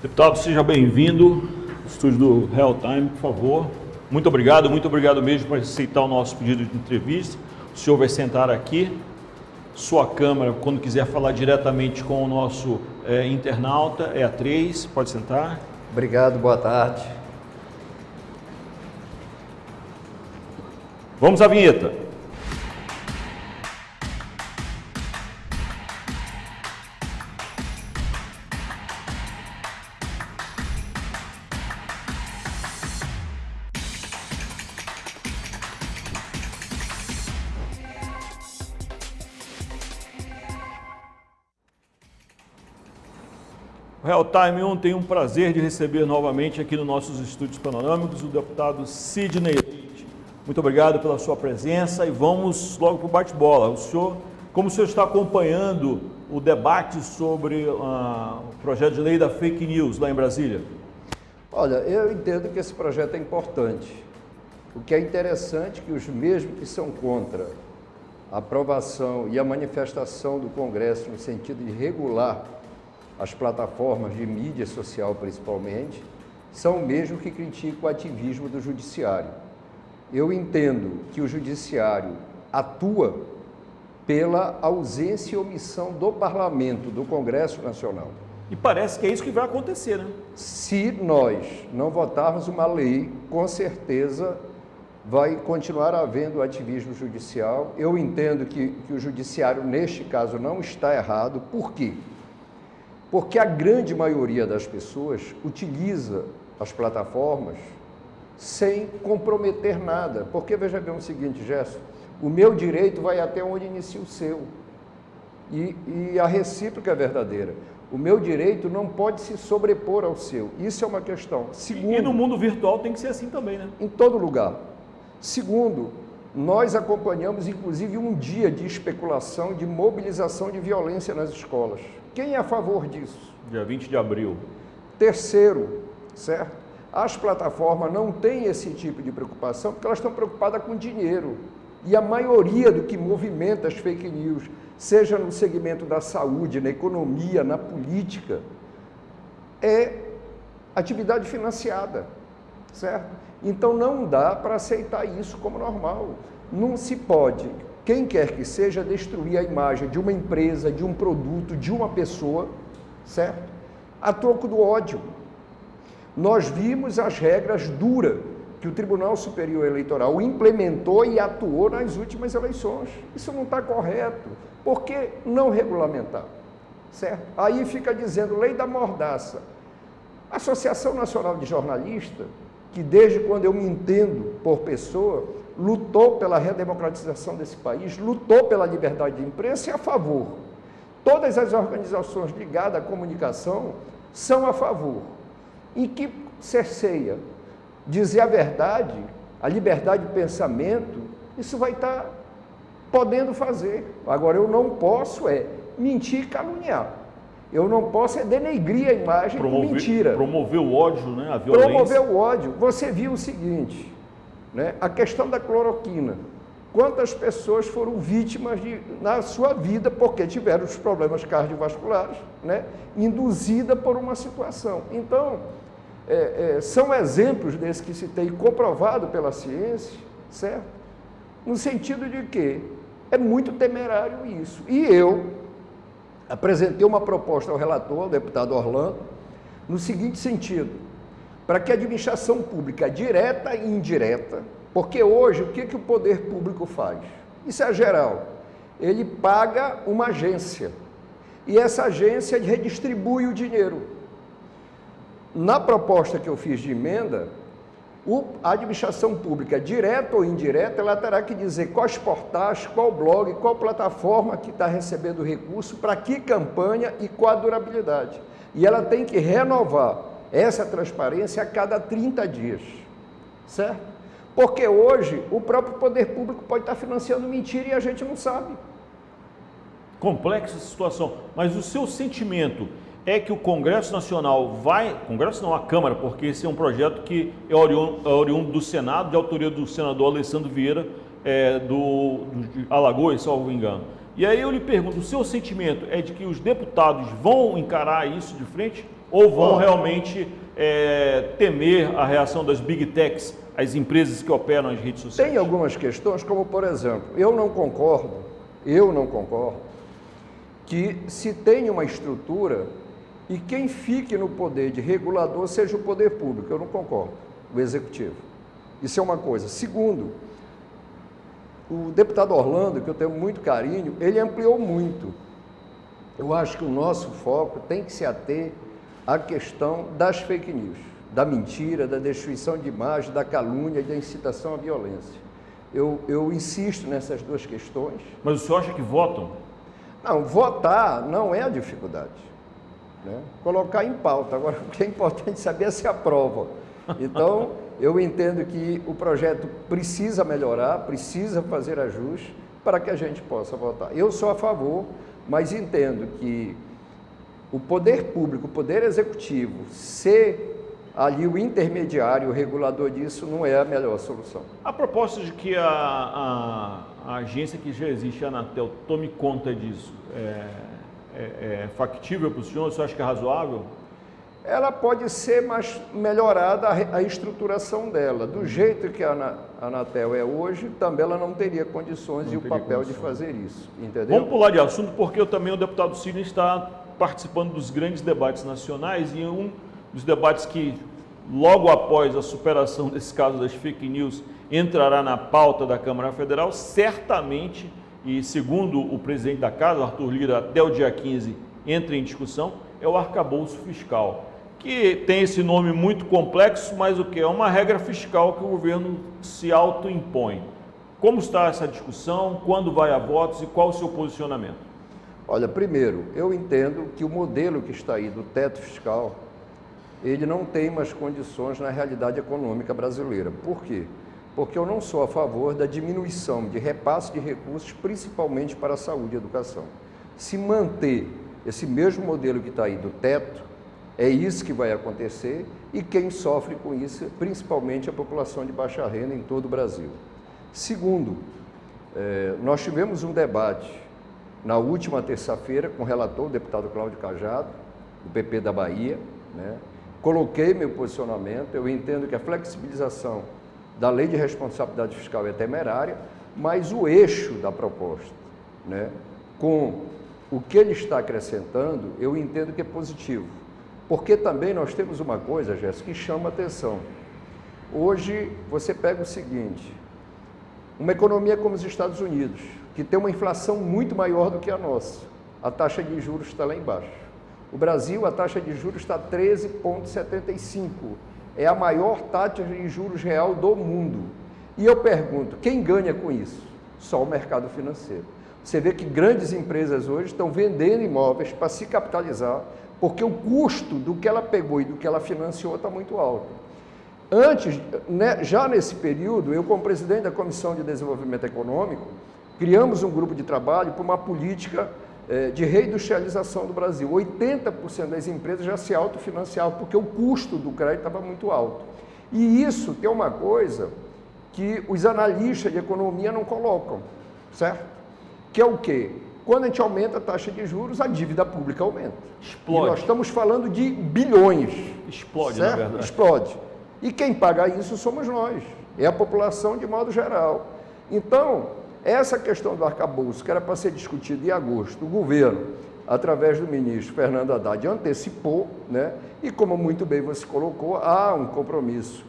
Deputado, seja bem-vindo ao estúdio do Real Time, por favor. Muito obrigado mesmo por aceitar o nosso pedido de entrevista. O senhor vai sentar aqui. Sua câmera, quando quiser falar diretamente com o nosso internauta, é a 3, pode sentar. Obrigado, boa tarde. Vamos à vinheta. O Real Time 1 tem um prazer de receber novamente aqui nos nossos estúdios panorâmicos o deputado Sidney Leite. Muito obrigado pela sua presença e vamos logo para o bate-bola. Como o senhor está acompanhando o debate sobre o projeto de lei da fake news lá em Brasília? Olha, eu entendo que esse projeto é importante. O que é interessante é que os mesmos que são contra a aprovação e a manifestação do Congresso no sentido de regular as plataformas de mídia social, principalmente, são o mesmo que criticam o ativismo do Judiciário. Eu entendo que o Judiciário atua pela ausência e omissão do Parlamento, do Congresso Nacional. E parece que é isso que vai acontecer, né? Se nós não votarmos uma lei, com certeza vai continuar havendo ativismo judicial. Eu entendo que o Judiciário, neste caso, não está errado. Por quê? Porque a grande maioria das pessoas utiliza as plataformas sem comprometer nada. Porque, veja bem o seguinte, Gerson, o meu direito vai até onde inicia o seu. E a recíproca é verdadeira. O meu direito não pode se sobrepor ao seu. Isso é uma questão. Segundo, e no mundo virtual tem que ser assim também, né? Em todo lugar. Segundo, nós acompanhamos, inclusive, um dia de especulação, de mobilização de violência nas escolas. Quem é a favor disso? Dia 20 de abril. Terceiro, certo? As plataformas não têm esse tipo de preocupação porque elas estão preocupadas com dinheiro. E a maioria do que movimenta as fake news, seja no segmento da saúde, na economia, na política, é atividade financiada, certo? Então não dá para aceitar isso como normal. Não se pode, quem quer que seja, destruir a imagem de uma empresa, de um produto, de uma pessoa, certo? A troco do ódio. Nós vimos as regras duras que o Tribunal Superior Eleitoral implementou e atuou nas últimas eleições. Isso não está correto. Por que não regulamentar? Certo? Aí fica dizendo lei da mordaça. A Associação Nacional de Jornalistas, que desde quando eu me entendo por pessoa, lutou pela redemocratização desse país, lutou pela liberdade de imprensa e a favor. Todas as organizações ligadas à comunicação são a favor. E que cerceia dizer a verdade, a liberdade de pensamento, isso vai estar podendo fazer. Agora, eu não posso mentir e caluniar. Eu não posso denegrir a imagem com mentira. Promover o ódio, né? A violência. Promover o ódio. Você viu o seguinte, né? A questão da cloroquina. Quantas pessoas foram vítimas na sua vida porque tiveram os problemas cardiovasculares, né? Induzida por uma situação. Então, são exemplos desses que se tem comprovado pela ciência, certo? No sentido de que é muito temerário isso. E eu apresentei uma proposta ao relator, ao deputado Orlando, no seguinte sentido: para que a administração pública, direta e indireta, porque hoje o que o poder público faz? Isso é geral. Ele paga uma agência e essa agência redistribui o dinheiro. Na proposta que eu fiz de emenda, a administração pública, direta ou indireta, ela terá que dizer quais portais, qual blog, qual plataforma que está recebendo recurso, para que campanha e qual a durabilidade. E ela tem que renovar essa transparência a cada 30 dias, certo? Porque hoje o próprio poder público pode estar financiando mentira e a gente não sabe. Complexa situação, mas o seu sentimento é que o Congresso Nacional Congresso não, a Câmara, porque esse é um projeto que é oriundo do Senado, de autoria do senador Alessandro Vieira, de Alagoas, salvo engano. E aí eu lhe pergunto, o seu sentimento é de que os deputados vão encarar isso de frente? ou vão realmente temer a reação das Big Techs, as empresas que operam nas redes sociais? Tem algumas questões, como por exemplo, eu não concordo que se tenha uma estrutura e quem fique no poder de regulador seja o poder público. Eu não concordo, o executivo. Isso é uma coisa. Segundo, o deputado Orlando, que eu tenho muito carinho, ele ampliou muito. Eu acho que o nosso foco tem que se ater à questão das fake news, da mentira, da destruição de imagem, da calúnia e da incitação à violência. Eu insisto nessas duas questões. Mas o senhor acha que votam? Não, votar não é a dificuldade, né? Colocar em pauta. Agora, o que é importante saber é se aprova. Então, eu entendo que o projeto precisa melhorar, precisa fazer ajustes para que a gente possa votar. Eu sou a favor, mas entendo que o poder público, o poder executivo, ser ali o intermediário, o regulador disso, não é a melhor solução. A proposta de que a agência que já existe, a Anatel, tome conta disso, é factível para o senhor? Você acha que é razoável? Ela pode ser mais melhorada a estruturação dela. Do jeito que a Anatel é hoje, também ela não teria condições e o papel de fazer isso, entendeu? Vamos pular de assunto, porque o deputado Sidney está participando dos grandes debates nacionais e um dos debates que, logo após a superação desse caso das fake news, entrará na pauta da Câmara Federal, certamente, e segundo o presidente da Casa, Arthur Lira, até o dia 15 entra em discussão, é o arcabouço fiscal, que tem esse nome muito complexo, mas o que? É uma regra fiscal que o governo se autoimpõe. Como está essa discussão? Quando vai a votos e qual o seu posicionamento? Olha, primeiro, eu entendo que o modelo que está aí do teto fiscal, ele não tem mais condições na realidade econômica brasileira. Por quê? Porque eu não sou a favor da diminuição de repasse de recursos, principalmente para a saúde e educação. Se manter esse mesmo modelo que está aí do teto, é isso que vai acontecer e quem sofre com isso, principalmente a população de baixa renda em todo o Brasil. Segundo, nós tivemos um debate na última terça-feira com o relator, o deputado Cláudio Cajado, do PP da Bahia, né? Coloquei meu posicionamento, eu entendo que a flexibilização da lei de responsabilidade fiscal é temerária, mas o eixo da proposta, né, com o que ele está acrescentando, eu entendo que é positivo. Porque também nós temos uma coisa, Jéssica, que chama atenção. Hoje, você pega o seguinte, uma economia como os Estados Unidos, que tem uma inflação muito maior do que a nossa, a taxa de juros está lá embaixo. O Brasil, a taxa de juros está 13,75, é a maior taxa de juros real do mundo. E eu pergunto, quem ganha com isso? Só o mercado financeiro. Você vê que grandes empresas hoje estão vendendo imóveis para se capitalizar, porque o custo do que ela pegou e do que ela financiou está muito alto. Antes, né, já nesse período, eu como presidente da Comissão de Desenvolvimento Econômico, criamos um grupo de trabalho para uma política de reindustrialização do Brasil. 80% das empresas já se autofinanciavam, porque o custo do crédito estava muito alto. E isso tem uma coisa que os analistas de economia não colocam, certo? Que é o quê? Quando a gente aumenta a taxa de juros, a dívida pública aumenta. Explode. E nós estamos falando de bilhões. Explode, certo? Na verdade. Explode. E quem paga isso somos nós, é a população de modo geral. Então, essa questão do arcabouço, que era para ser discutido em agosto, o governo, através do ministro Fernando Haddad, antecipou, né? E como muito bem você colocou, há um compromisso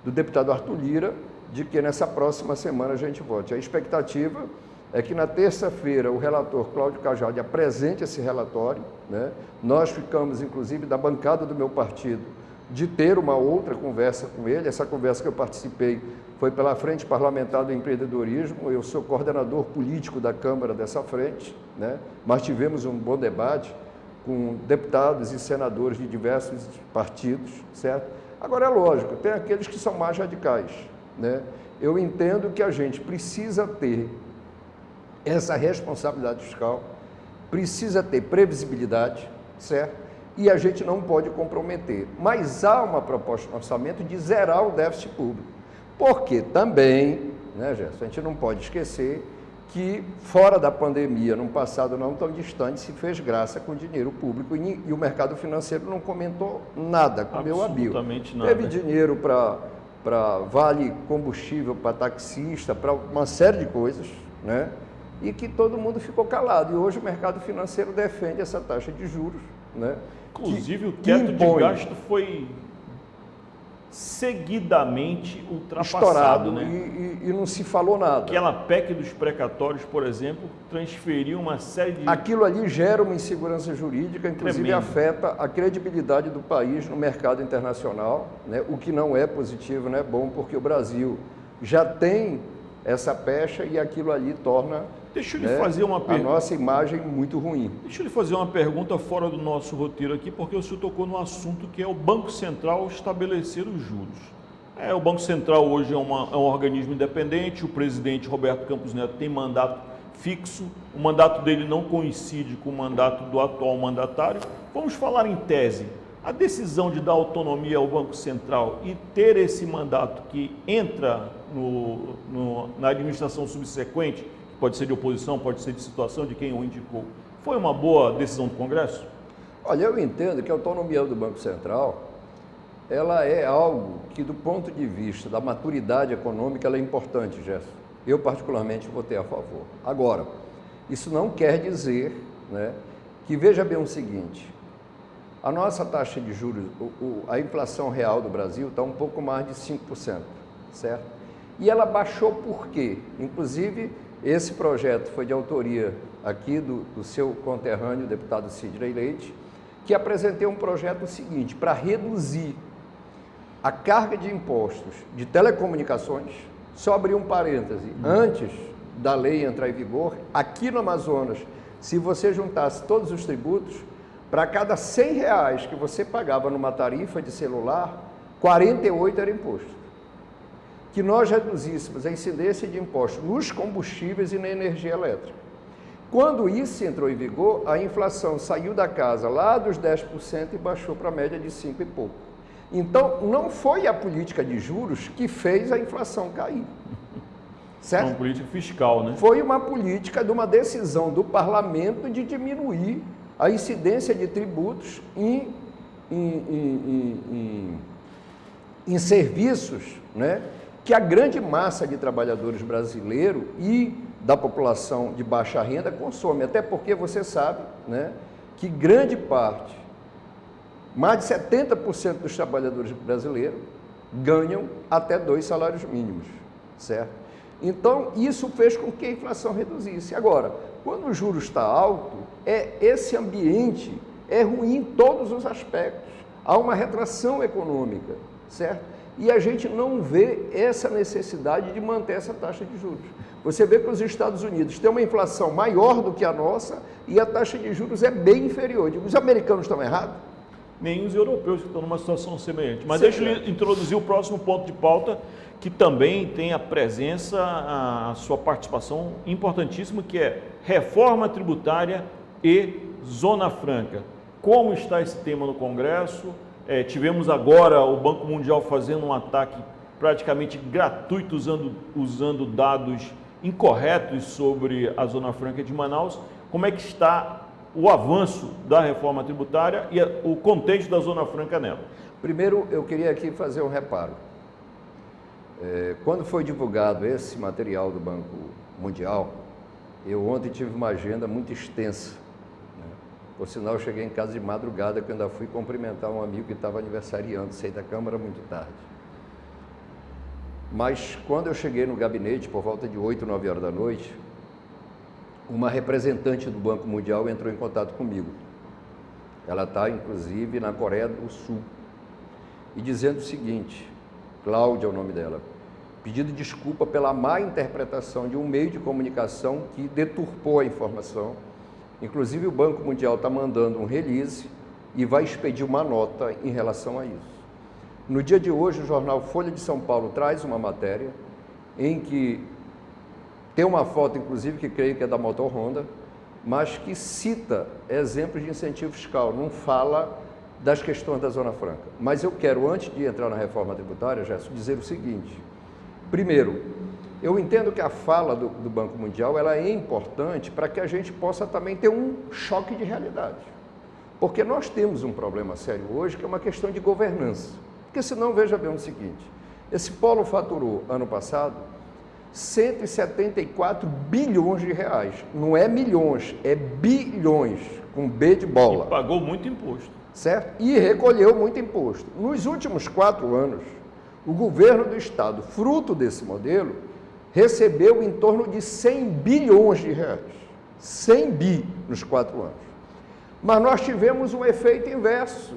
do deputado Arthur Lira de que nessa próxima semana a gente vote. A expectativa é que na terça-feira o relator Cláudio Cajado apresente esse relatório, né? Nós ficamos, inclusive, da bancada do meu partido, de ter uma outra conversa com ele. Essa conversa que eu participei foi pela Frente Parlamentar do Empreendedorismo, eu sou coordenador político da Câmara dessa frente, né? Mas tivemos um bom debate com deputados e senadores de diversos partidos, certo? Agora, é lógico, tem aqueles que são mais radicais, né? Eu entendo que a gente precisa ter essa responsabilidade fiscal, precisa ter previsibilidade, certo? E a gente não pode comprometer. Mas há uma proposta no orçamento de zerar o déficit público. Porque também, né, Gerson, a gente não pode esquecer que, fora da pandemia, num passado não tão distante, se fez graça com dinheiro público e o mercado financeiro não comentou nada, comeu a bio. Absolutamente nada. Teve dinheiro para vale combustível, para taxista, para uma série de coisas, né? E que todo mundo ficou calado. E hoje o mercado financeiro defende essa taxa de juros, né? Inclusive, o teto de gasto foi seguidamente ultrapassado, estourado, né? E não se falou nada. Aquela PEC dos precatórios, por exemplo, transferiu uma série de... Aquilo ali gera uma insegurança jurídica, inclusive Tremendo. afeta a credibilidade do país no mercado internacional, né? O que não é positivo, não é bom, porque o Brasil já tem essa pecha e aquilo ali torna Deixa eu lhe fazer uma a pergunta. nossa imagem muito ruim. Deixa eu lhe fazer uma pergunta fora do nosso roteiro aqui, porque o senhor tocou no assunto que é o Banco Central estabelecer os juros. O Banco Central hoje é um organismo independente, o presidente Roberto Campos Neto tem mandato fixo, o mandato dele não coincide com o mandato do atual mandatário. Vamos falar em tese. A decisão de dar autonomia ao Banco Central e ter esse mandato que entra na administração subsequente, pode ser de oposição, pode ser de situação de quem o indicou, foi uma boa decisão do Congresso? Olha, eu entendo que a autonomia do Banco Central, ela é algo que, do ponto de vista da maturidade econômica, ela é importante, Gerson. Eu, particularmente, votei a favor. Agora, isso não quer dizer, né, que, veja bem o seguinte, a nossa taxa de juros, a inflação real do Brasil está um pouco mais de 5%, certo? E ela baixou por quê? Inclusive, esse projeto foi de autoria aqui do seu conterrâneo, deputado Sidney Leite, que apresentei um projeto seguinte, para reduzir a carga de impostos de telecomunicações. Só abrir um parêntese, antes da lei entrar em vigor, aqui no Amazonas, se você juntasse todos os tributos, para cada R$100 que você pagava numa tarifa de celular, 48 era imposto. Que nós reduzíssemos a incidência de impostos nos combustíveis e na energia elétrica. Quando isso entrou em vigor, a inflação saiu da casa lá dos 10% e baixou para a média de 5 e pouco. Então, não foi a política de juros que fez a inflação cair. Certo? É uma política fiscal, né? Foi uma política de uma decisão do parlamento de diminuir a incidência de tributos em serviços, né, que a grande massa de trabalhadores brasileiros e da população de baixa renda consome. Até porque você sabe, né, que grande parte, mais de 70% dos trabalhadores brasileiros ganham até 2 salários mínimos, certo? Então, isso fez com que a inflação reduzisse. Agora, quando o juros está alto, esse ambiente é ruim em todos os aspectos. Há uma retração econômica, certo? E a gente não vê essa necessidade de manter essa taxa de juros. Você vê que os Estados Unidos têm uma inflação maior do que a nossa e a taxa de juros é bem inferior. Os americanos estão errados? Nem os europeus que estão numa situação semelhante. Mas deixa eu introduzir o próximo ponto de pauta, que também tem a presença, a sua participação importantíssima, que é reforma tributária e Zona Franca. Como está esse tema no Congresso? Tivemos agora o Banco Mundial fazendo um ataque praticamente gratuito, usando dados incorretos sobre a Zona Franca de Manaus. Como é que está o avanço da reforma tributária e o contexto da Zona Franca nela? Primeiro, eu queria aqui fazer um reparo. Quando foi divulgado esse material do Banco Mundial, eu ontem tive uma agenda muito extensa, né? Por sinal, eu cheguei em casa de madrugada, que eu ainda fui cumprimentar um amigo que estava aniversariando, saí da Câmara muito tarde. Mas quando eu cheguei no gabinete, por volta de 8, 9 horas da noite, uma representante do Banco Mundial entrou em contato comigo. Ela está, inclusive, na Coreia do Sul. E dizendo o seguinte, Cláudia é o nome dela, pedindo desculpa pela má interpretação de um meio de comunicação que deturpou a informação. Inclusive, o Banco Mundial está mandando um release e vai expedir uma nota em relação a isso. No dia de hoje, o jornal Folha de São Paulo traz uma matéria em que tem uma foto, inclusive, que creio que é da Motor Honda, mas que cita exemplos de incentivo fiscal, não fala das questões da Zona Franca. Mas eu quero, antes de entrar na reforma tributária, Gerson, dizer o seguinte. Primeiro, Eu entendo que a fala do Banco Mundial ela é importante para que a gente possa também ter um choque de realidade. Porque nós temos um problema sério hoje, que é uma questão de governança. Porque senão, veja bem o seguinte, esse polo faturou, ano passado, 174 bilhões de reais. Não é milhões, é bilhões, com B de bola. E pagou muito imposto. Certo? E recolheu muito imposto. Nos últimos 4 anos, o governo do Estado, fruto desse modelo, recebeu em torno de 100 bilhões de reais. 100 bi nos 4 anos. Mas nós tivemos um efeito inverso.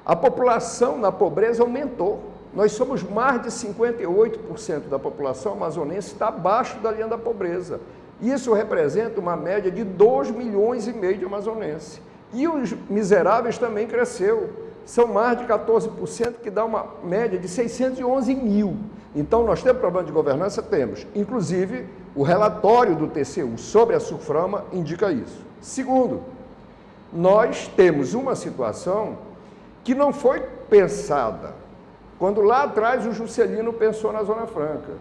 A população na pobreza aumentou. Nós somos mais de 58% da população amazonense está abaixo da linha da pobreza. Isso representa uma média de 2,5 milhões de amazonenses. E os miseráveis também cresceu. São mais de 14%, que dá uma média de 611 mil. Então, nós temos problema de governança? Temos. Inclusive, o relatório do TCU sobre a Sulframa indica isso. Segundo, nós temos uma situação que não foi pensada. Quando lá atrás o Juscelino pensou na Zona Franca.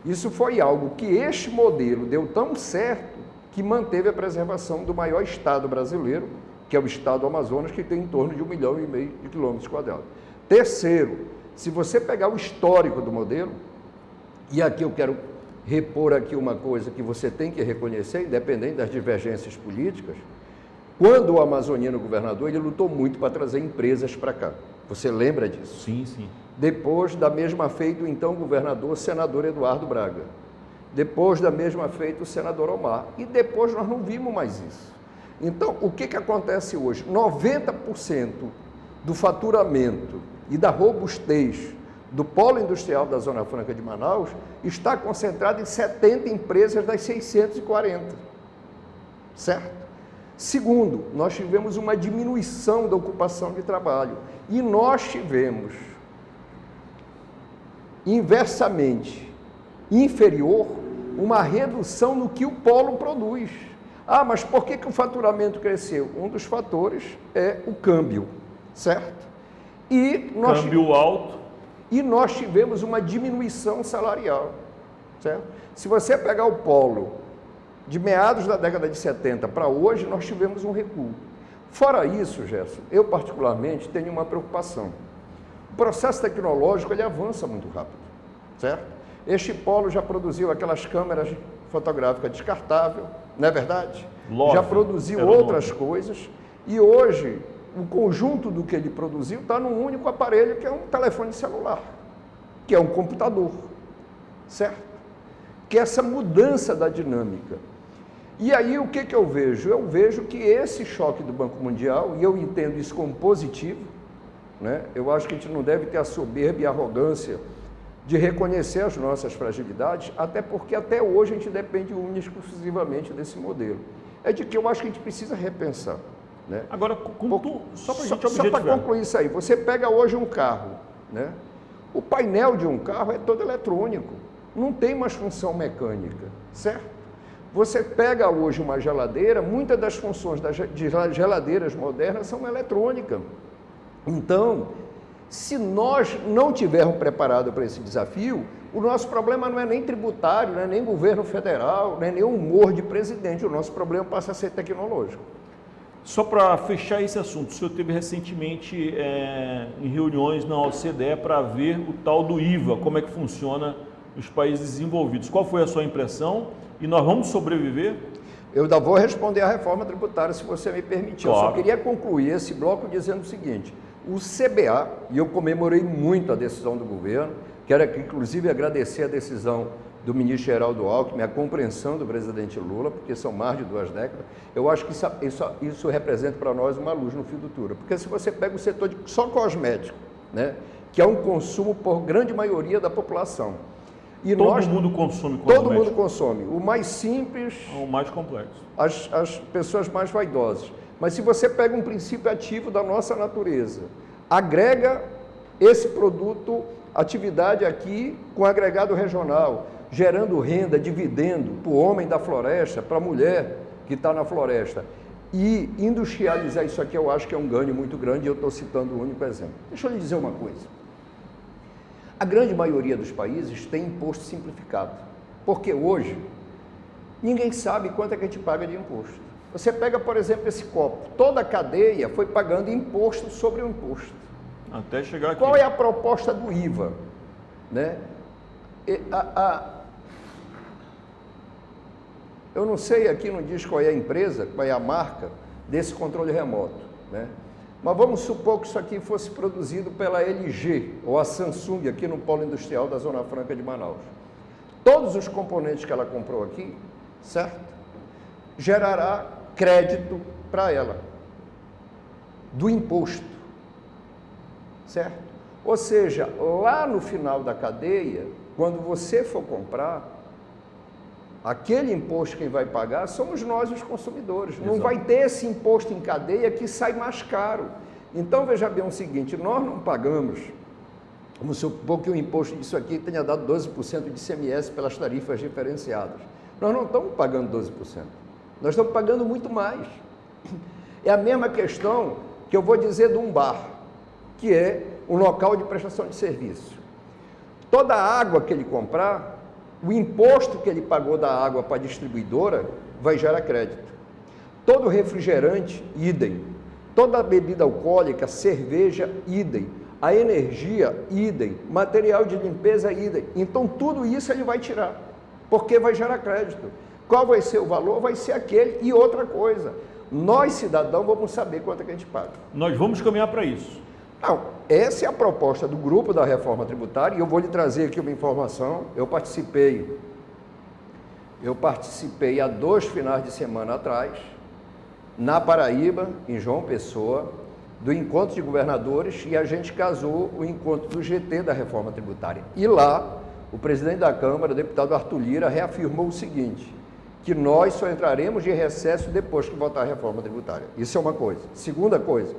Isso foi algo que este modelo deu tão certo que manteve a preservação do maior estado brasileiro, que é o estado do Amazonas, que tem em torno de 1,5 milhão de quilômetros quadrados. Terceiro, se você pegar o histórico do modelo, e aqui eu quero repor aqui uma coisa que você tem que reconhecer, independente das divergências políticas, quando o amazoniano governador, ele lutou muito para trazer empresas para cá. Você lembra disso? Sim, sim. Depois da mesma feita o então governador, senador Eduardo Braga. Depois da mesma feita o senador Omar. E depois nós não vimos mais isso. Então, o que acontece hoje? 90% do faturamento e da robustez do polo industrial da Zona Franca de Manaus está concentrado em 70 empresas das 640. Certo? Segundo, nós tivemos uma diminuição da ocupação de trabalho. E nós tivemos, inversamente inferior, uma redução no que o polo produz. Ah, mas por que o faturamento cresceu? Um dos fatores é o câmbio, certo? Câmbio alto. E nós tivemos uma diminuição salarial, certo? Se você pegar o polo de meados da década de 70 para hoje, nós tivemos um recuo. Fora isso, Gerson, eu particularmente tenho uma preocupação. O processo tecnológico, ele avança muito rápido, certo? Este polo já produziu aquelas câmeras fotográficas descartáveis, não é verdade? Love, já produziu outras coisas e hoje o conjunto do que ele produziu está num único aparelho, que é um telefone celular, que é um computador, certo? Que é essa mudança da dinâmica. E aí o que eu vejo? Eu vejo que esse choque do Banco Mundial, e eu entendo isso como positivo, né? Eu acho que a gente não deve ter a soberba e a arrogância de reconhecer as nossas fragilidades, até porque até hoje a gente depende única e exclusivamente desse modelo. É de que eu acho que a gente precisa repensar. Né? Agora, só para concluir isso aí, você pega hoje um carro, né? O painel de um carro é todo eletrônico, não tem mais função mecânica, certo? Você pega hoje uma geladeira, muitas das funções de geladeiras modernas são eletrônicas. Então, se nós não tivermos preparado para esse desafio, o nosso problema não é nem tributário, não é nem governo federal, não é nem humor de presidente, o nosso problema passa a ser tecnológico. Só para fechar esse assunto, o senhor esteve recentemente em reuniões na OCDE para ver o tal do IVA, como é que funciona nos países desenvolvidos. Qual foi a sua impressão? E nós vamos sobreviver? Eu ainda vou responder a reforma tributária, se você me permitir. Claro. Eu só queria concluir esse bloco dizendo o seguinte: o CBA, e eu comemorei muito a decisão do governo, quero aqui, inclusive, agradecer a decisão do ministro Geraldo Alckmin, a compreensão do presidente Lula, porque são mais de 2 décadas. Eu acho que isso representa para nós uma luz no fim do túnel. Porque se você pega o setor de só cosmético, né, que é um consumo por grande maioria da população. E todo mundo consome cosmético. Todo mundo consome. O mais simples... O mais complexo. As pessoas mais vaidosas. Mas se você pega um princípio ativo da nossa natureza, agrega esse produto, atividade aqui com agregado regional, gerando renda, dividendo para o homem da floresta, para a mulher que está na floresta. E industrializar isso aqui, eu acho que é um ganho muito grande, e eu estou citando um único exemplo. Deixa eu lhe dizer uma coisa. A grande maioria dos países tem imposto simplificado. Porque hoje, ninguém sabe quanto é que a gente paga de imposto. Você pega, por exemplo, esse copo. Toda a cadeia foi pagando imposto sobre o imposto. Até chegar aqui. Qual é a proposta do IVA? Né? Eu não sei, aqui não diz qual é a empresa, qual é a marca desse controle remoto, né? Mas vamos supor que isso aqui fosse produzido pela LG ou a Samsung aqui no polo industrial da Zona Franca de Manaus. Todos os componentes que ela comprou aqui, certo? Gerará crédito para ela do imposto, certo? Ou seja, lá no final da cadeia, quando você for comprar, aquele imposto quem vai pagar somos nós, os consumidores. Não vai ter esse imposto em cadeia que sai mais caro. Então, veja bem o seguinte, nós não pagamos, vamos supor que o imposto disso aqui tenha dado 12% de ICMS pelas tarifas diferenciadas. Nós não estamos pagando 12%, nós estamos pagando muito mais. É a mesma questão que eu vou dizer de um bar, que é um local de prestação de serviço. Toda a água que ele comprar, o imposto que ele pagou da água para a distribuidora vai gerar crédito. Todo refrigerante, idem. Toda bebida alcoólica, cerveja, idem. A energia, idem. Material de limpeza, idem. Então, tudo isso ele vai tirar, porque vai gerar crédito. Qual vai ser o valor? Vai ser aquele. E outra coisa, nós, cidadãos, vamos saber quanto é que a gente paga. Nós vamos caminhar para isso. Não, essa é a proposta do grupo da reforma tributária, e eu vou lhe trazer aqui uma informação. Eu participei há 2 finais de semana atrás, na Paraíba, em João Pessoa, do encontro de governadores, e a gente casou o encontro do GT da reforma tributária. E lá, o presidente da Câmara, o deputado Arthur Lira, reafirmou o seguinte, que nós só entraremos de recesso depois que votar a reforma tributária. Isso é uma coisa. Segunda coisa,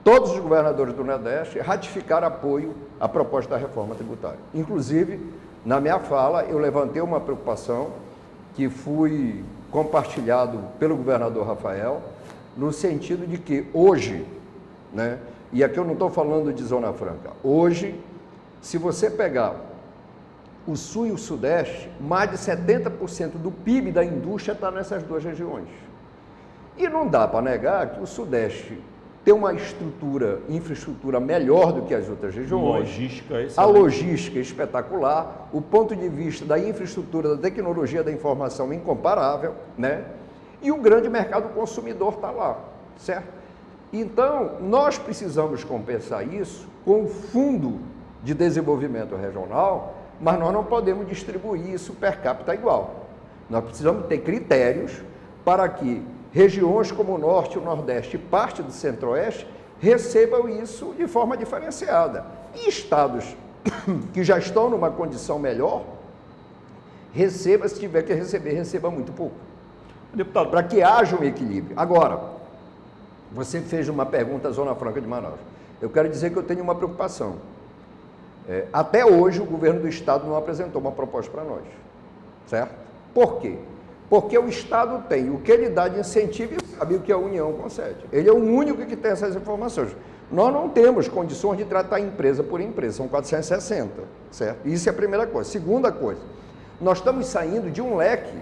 todos os governadores do Nordeste ratificaram apoio à proposta da reforma tributária. Inclusive, na minha fala, eu levantei uma preocupação que fui compartilhado pelo governador Rafael, no sentido de que hoje, né, e aqui eu não estou falando de Zona Franca, hoje, se você pegar o Sul e o Sudeste, mais de 70% do PIB da indústria está nessas 2 regiões. E não dá para negar que o Sudeste tem uma infraestrutura melhor do que as outras regiões. A logística é espetacular, o ponto de vista da infraestrutura, da tecnologia da informação é incomparável, né? E o grande mercado consumidor está lá, certo? Então, nós precisamos compensar isso com o Fundo de Desenvolvimento Regional, mas nós não podemos distribuir isso per capita igual. Nós precisamos ter critérios para que regiões como o Norte, o Nordeste e parte do Centro-Oeste recebam isso de forma diferenciada. E estados que já estão numa condição melhor, receba, se tiver que receber, receba muito pouco. Deputado, para que haja um equilíbrio. Agora, você fez uma pergunta à Zona Franca de Manaus. Eu quero dizer que eu tenho uma preocupação. Até hoje, o governo do Estado não apresentou uma proposta para nós, certo? Por quê? Porque o Estado tem o que ele dá de incentivo e sabe o que a União concede. Ele é o único que tem essas informações. Nós não temos condições de tratar empresa por empresa, são 460, certo? Isso é a primeira coisa. Segunda coisa, nós estamos saindo de um leque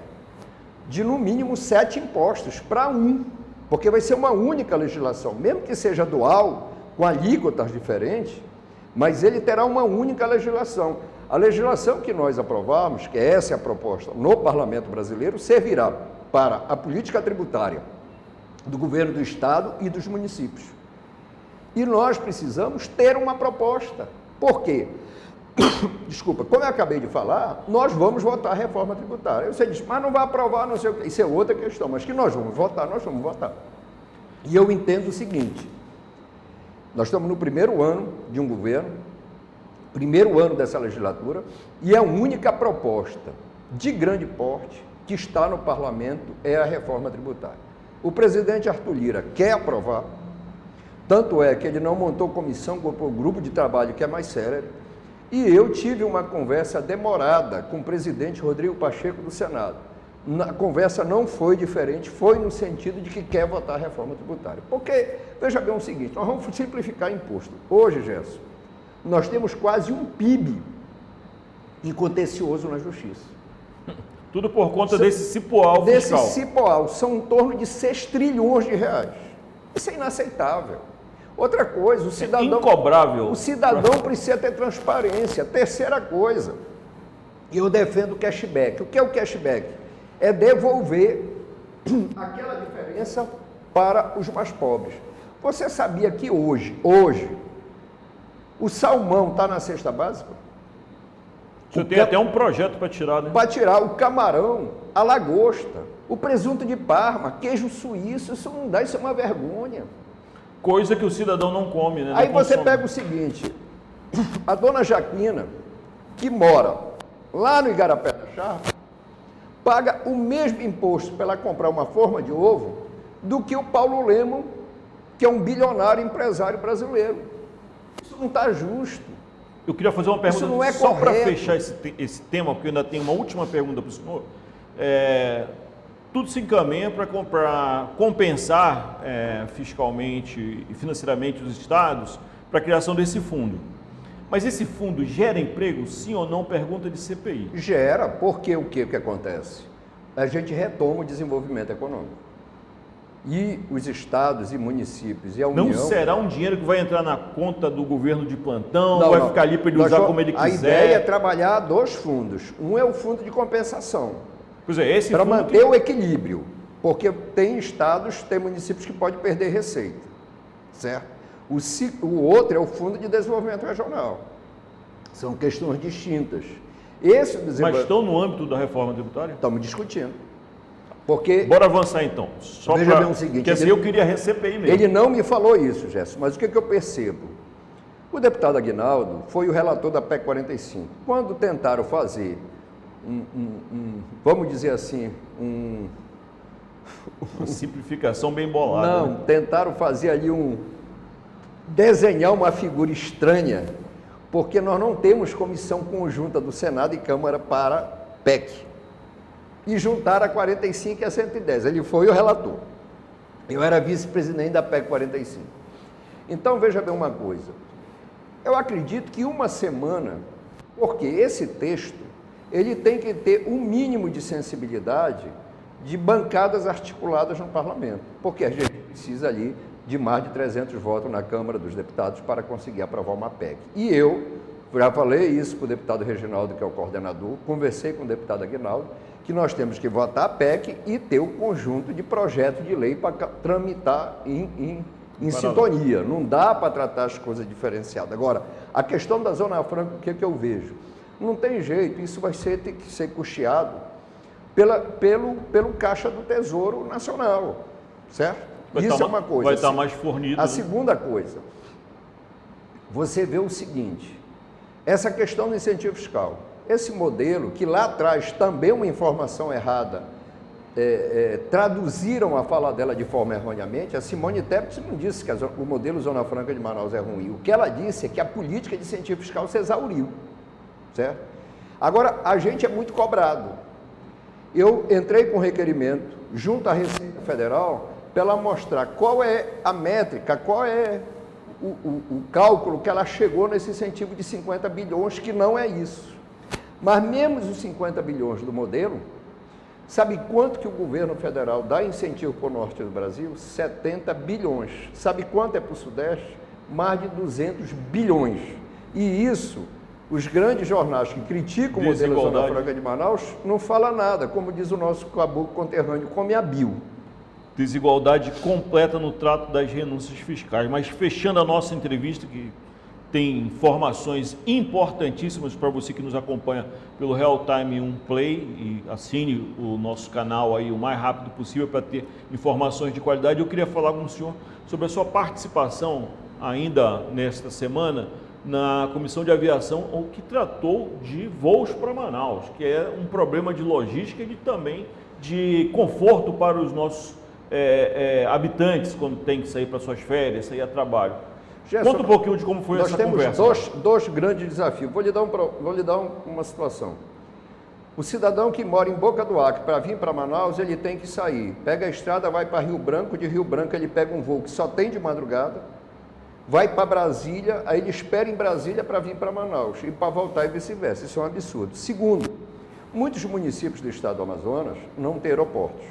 de no mínimo 7 impostos para 1, porque vai ser uma única legislação, mesmo que seja dual, com alíquotas diferentes, mas ele terá uma única legislação. A legislação que nós aprovamos, que essa é a proposta no Parlamento Brasileiro, servirá para a política tributária do governo do Estado e dos municípios. E nós precisamos ter uma proposta. Por quê? Desculpa, como eu acabei de falar, nós vamos votar a reforma tributária. Você diz, mas não vai aprovar, não sei o quê. Isso é outra questão, mas que nós vamos votar, nós vamos votar. E eu entendo o seguinte, nós estamos no primeiro ano de um governo, primeiro ano dessa legislatura, e a única proposta de grande porte que está no parlamento é a reforma tributária. O presidente Arthur Lira quer aprovar, tanto é que ele não montou comissão, colocou grupo de trabalho que é mais sério, e eu tive uma conversa demorada com o presidente Rodrigo Pacheco do Senado. A conversa não foi diferente, foi no sentido de que quer votar a reforma tributária. Porque, veja bem o seguinte, nós vamos simplificar imposto. Hoje, Gerson, nós temos quase um PIB em contencioso na justiça. Tudo por conta desse cipoal fiscal. Desse cipoal, são em torno de 6 trilhões de reais. Isso é inaceitável. Outra coisa, o cidadão... incobrável. O cidadão precisa ter transparência. Terceira coisa, eu defendo o cashback. O que é o cashback? É devolver aquela diferença para os mais pobres. Você sabia que hoje, o salmão está na cesta básica? Você tem até um projeto para tirar, né? Para tirar o camarão, a lagosta, o presunto de Parma, queijo suíço, isso não dá, isso é uma vergonha. Coisa que o cidadão não come, né? Aí você pega o seguinte, a dona Jaquina, que mora lá no Igarapé da Sharp, paga o mesmo imposto para ela comprar uma forma de ovo do que o Paulo Lemon, que é um bilionário empresário brasileiro. Isso não está justo. Eu queria fazer uma pergunta, Isso não é só para correto. fechar esse tema, porque eu ainda tenho uma última pergunta para o senhor. Tudo se encaminha para compensar fiscalmente e financeiramente os estados para a criação desse fundo. Mas esse fundo gera emprego, sim ou não? Pergunta de CPI. Gera, porque o que acontece? A gente retoma o desenvolvimento econômico. E os estados e municípios e a União... Não será um dinheiro que vai entrar na conta do governo de plantão, vai ficar ali para ele usar como ele quiser? A ideia é trabalhar 2 fundos. Um é o fundo de compensação, Pois é, esse para fundo manter o equilíbrio, porque tem estados, tem municípios que podem perder receita, certo? O outro é o Fundo de Desenvolvimento Regional. São questões distintas. Mas estão no âmbito da reforma tributária? Estamos discutindo. Porque... Bora avançar então. Veja bem o seguinte... Porque assim eu queria a CPI mesmo. Ele não me falou isso, Gerson, mas o que eu percebo? O deputado Aguinaldo foi o relator da PEC 45. Quando tentaram fazer vamos dizer assim, uma simplificação bem bolada. Não, tentaram fazer ali desenhar uma figura estranha, porque nós não temos comissão conjunta do Senado e Câmara para PEC. E juntaram a 45 e a 110. Ele foi o relator. Eu era vice-presidente da PEC 45. Então, veja bem uma coisa. Eu acredito que uma semana, porque esse texto, ele tem que ter um mínimo de sensibilidade de bancadas articuladas no parlamento, porque a gente precisa ali de mais de 300 votos na Câmara dos Deputados para conseguir aprovar uma PEC. E eu já falei isso para o deputado Reginaldo, que é o coordenador, conversei com o deputado Aguinaldo, que nós temos que votar a PEC e ter o conjunto de projetos de lei para tramitar em sintonia. Não dá para tratar as coisas diferenciadas. Agora, a questão da Zona Franca, o que eu vejo? Não tem jeito, isso vai ter que ser custeado pelo Caixa do Tesouro Nacional, certo? Isso é uma coisa. Vai estar mais fornido. A segunda coisa, você vê o seguinte, essa questão do incentivo fiscal, esse modelo, que lá atrás também uma informação errada, traduziram a fala dela de forma erroneamente, a Simone Tebet não disse que o modelo Zona Franca de Manaus é ruim, o que ela disse é que a política de incentivo fiscal se exauriu. Certo? Agora, a gente é muito cobrado. Eu entrei com requerimento junto à Receita Federal para ela mostrar qual é a métrica, qual é o cálculo que ela chegou nesse incentivo de 50 bilhões, que não é isso. Mas mesmo os 50 bilhões do modelo, sabe quanto que o governo federal dá incentivo para o norte do Brasil? 70 bilhões. Sabe quanto é para o sudeste? Mais de 200 bilhões. E isso... Os grandes jornais que criticam o modelo Zona Franca de Manaus não falam nada, como diz o nosso caboclo conterrâneo, come a Bil. Desigualdade completa no trato das renúncias fiscais. Mas fechando a nossa entrevista, que tem informações importantíssimas para você que nos acompanha pelo Real Time 1 Play, e assine o nosso canal aí o mais rápido possível para ter informações de qualidade. Eu queria falar com o senhor sobre a sua participação ainda nesta semana na Comissão de Aviação, o que tratou de voos para Manaus, que é um problema de logística e também de conforto para os nossos habitantes, quando tem que sair para suas férias, sair a trabalho. Gerson, conta um pouquinho de como foi essa conversa. Nós temos dois grandes desafios. Vou lhe dar uma situação. O cidadão que mora em Boca do Acre, para vir para Manaus, ele tem que sair. Pega a estrada, vai para Rio Branco, de Rio Branco ele pega um voo que só tem de madrugada, vai para Brasília, aí ele espera em Brasília para vir para Manaus, e para voltar e vice-versa. Isso é um absurdo. Segundo, Muitos municípios do estado do Amazonas não têm aeroportos.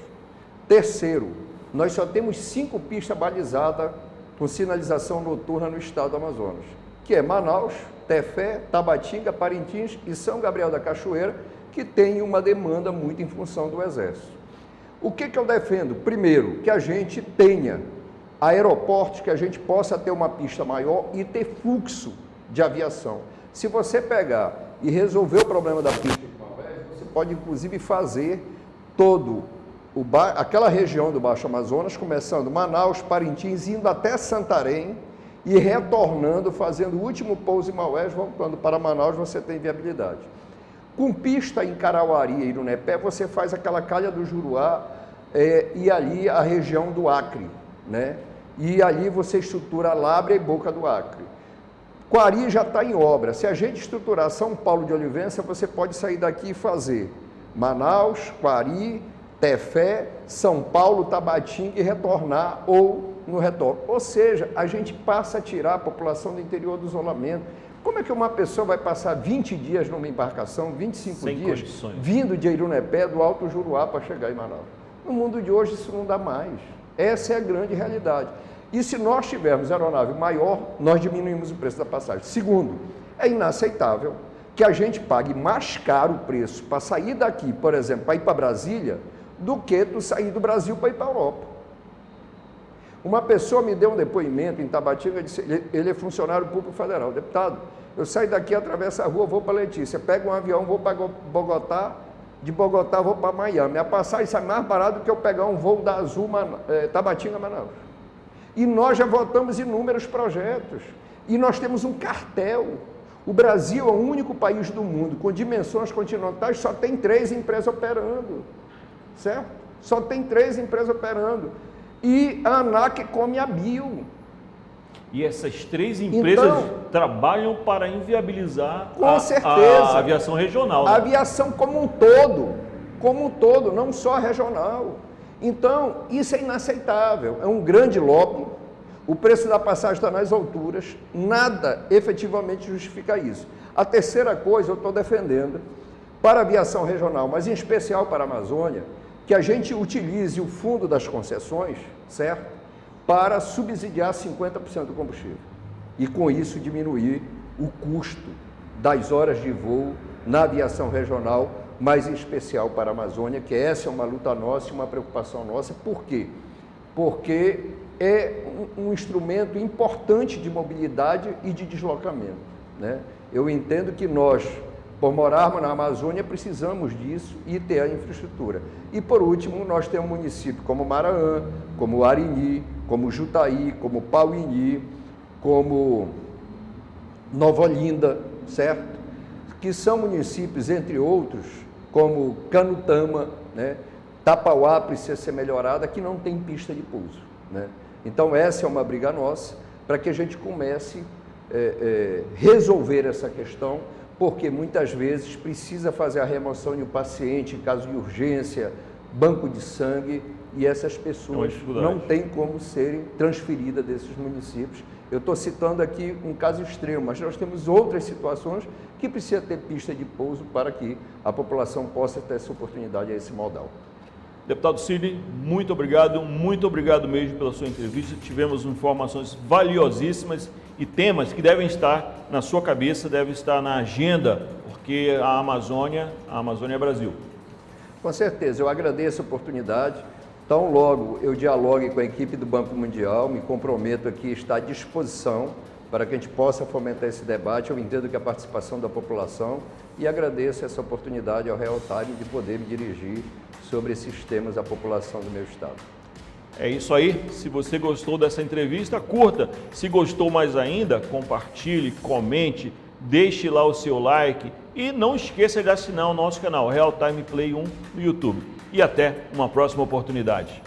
Terceiro, nós só temos 5 pistas balizadas com sinalização noturna no estado do Amazonas, que é Manaus, Tefé, Tabatinga, Parintins e São Gabriel da Cachoeira, que tem uma demanda muito em função do Exército. O que eu defendo? Primeiro, que a gente tenha aeroportos, que a gente possa ter uma pista maior e ter fluxo de aviação. Se você pegar e resolver o problema da pista de Maués, você pode inclusive fazer aquela região do Baixo Amazonas, começando Manaus, Parintins, indo até Santarém e retornando, fazendo o último pouso em Maués, voltando para Manaus, você tem viabilidade. Com pista em Carauari e Irunepé, você faz aquela calha do Juruá e ali a região do Acre, né? E ali você estrutura Lábrea e Boca do Acre. Quari já está em obra. Se a gente estruturar São Paulo de Olivença, você pode sair daqui e fazer Manaus, Quari, Tefé, São Paulo, Tabatinga e retornar ou no retorno. Ou seja, a gente passa a tirar a população do interior do isolamento. Como é que uma pessoa vai passar 20 dias numa embarcação, 25 Sem dias, condições, vindo de Irunepé, do Alto Juruá, para chegar em Manaus? No mundo de hoje isso não dá mais. Essa é a grande realidade. E se nós tivermos aeronave maior, nós diminuímos o preço da passagem. Segundo, é inaceitável que a gente pague mais caro o preço para sair daqui, por exemplo, para ir para Brasília, do que tu sair do Brasil para ir para a Europa. Uma pessoa me deu um depoimento em Tabatinga, ele é funcionário público federal. Deputado, eu saio daqui, atravesso a rua, vou para Letícia, pego um avião, vou para Bogotá, de Bogotá vou para Miami. A passagem sai mais barata do que eu pegar um voo da Azul, Tabatinga, Manaus. E nós já votamos inúmeros projetos. E nós temos um cartel. O Brasil é o único país do mundo com dimensões continentais, só tem 3 empresas operando. Certo? Só tem 3 empresas operando. E a ANAC come a BIO. E essas 3 empresas trabalham para inviabilizar a aviação regional. Né? A aviação como um todo, não só a regional. Então, isso é inaceitável. É um grande lobby. O preço da passagem está nas alturas. Nada efetivamente justifica isso. A terceira coisa, eu estou defendendo para a aviação regional, mas em especial para a Amazônia, que a gente utilize o fundo das concessões, certo? Para subsidiar 50% do combustível. E com isso diminuir o custo das horas de voo na aviação regional, mas em especial para a Amazônia, que essa é uma luta nossa e uma preocupação nossa. Por quê? Porque é um instrumento importante de mobilidade e de deslocamento, né? Eu entendo que nós, por morarmos na Amazônia, precisamos disso e ter a infraestrutura. E, por último, nós temos municípios como Maraã, como Arini, como Jutaí, como Pauini, como Nova Olinda, certo? Que são municípios, entre outros, como Canutama, né? Tapauá precisa ser melhorada, que não tem pista de pouso, né? Então, essa é uma briga nossa, para que a gente comece a resolver essa questão, porque muitas vezes precisa fazer a remoção de um paciente em caso de urgência, banco de sangue, e essas pessoas não têm como serem transferidas desses municípios. Eu estou citando aqui um caso extremo, mas nós temos outras situações que precisa ter pista de pouso para que a população possa ter essa oportunidade a esse modal. Deputado Sidney, muito obrigado mesmo pela sua entrevista. Tivemos informações valiosíssimas e temas que devem estar na sua cabeça, devem estar na agenda, porque a Amazônia é Brasil. Com certeza, eu agradeço a oportunidade. Tão logo eu dialogue com a equipe do Banco Mundial, me comprometo aqui a estar à disposição para que a gente possa fomentar esse debate. Eu entendo que a participação da população, e agradeço essa oportunidade ao Real Time de poder me dirigir sobre esses temas à população do meu estado. É isso aí. Se você gostou dessa entrevista, curta. Se gostou mais ainda, compartilhe, comente, deixe lá o seu like e não esqueça de assinar o nosso canal Real Time Play 1 no YouTube. E até uma próxima oportunidade.